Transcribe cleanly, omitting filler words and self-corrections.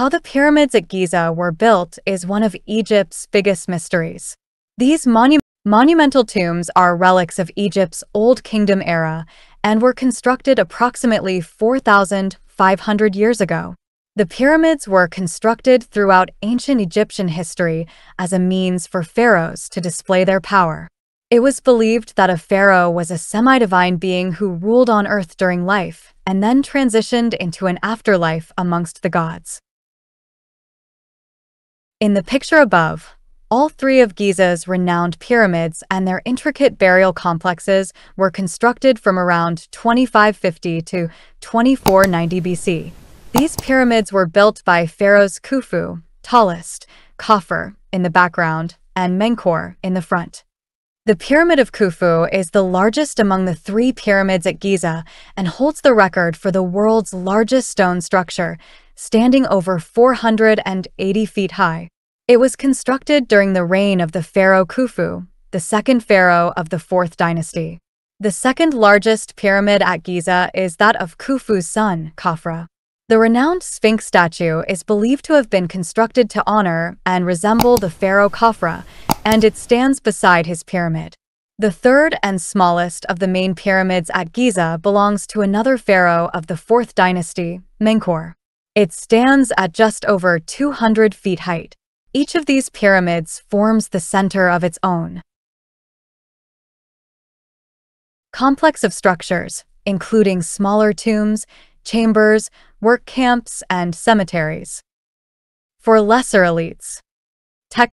How the pyramids at Giza were built is one of Egypt's biggest mysteries. These monumental tombs are relics of Egypt's Old Kingdom era and were constructed approximately 4,500 years ago. The pyramids were constructed throughout ancient Egyptian history as a means for pharaohs to display their power. It was believed that a pharaoh was a semi-divine being who ruled on earth during life and then transitioned into an afterlife amongst the gods. In the picture above, all three of Giza's renowned pyramids and their intricate burial complexes were constructed from around 2550 to 2490 BC. These pyramids were built by pharaohs Khufu, tallest, Khafre in the background, and Menkaure in the front. The Pyramid of Khufu is the largest among the three pyramids at Giza and holds the record for the world's largest stone structure, standing over 480 feet high. It was constructed during the reign of the pharaoh Khufu, the second pharaoh of the 4th dynasty. The second largest pyramid at Giza is that of Khufu's son, Khafre. The renowned Sphinx statue is believed to have been constructed to honor and resemble the pharaoh Khafre, and it stands beside his pyramid. The third and smallest of the main pyramids at Giza belongs to another pharaoh of the 4th dynasty, Menkaure. It stands at just over 200 feet height. Each of these pyramids forms the center of its own complex of structures, including smaller tombs, chambers, work camps, and cemeteries. For lesser elites,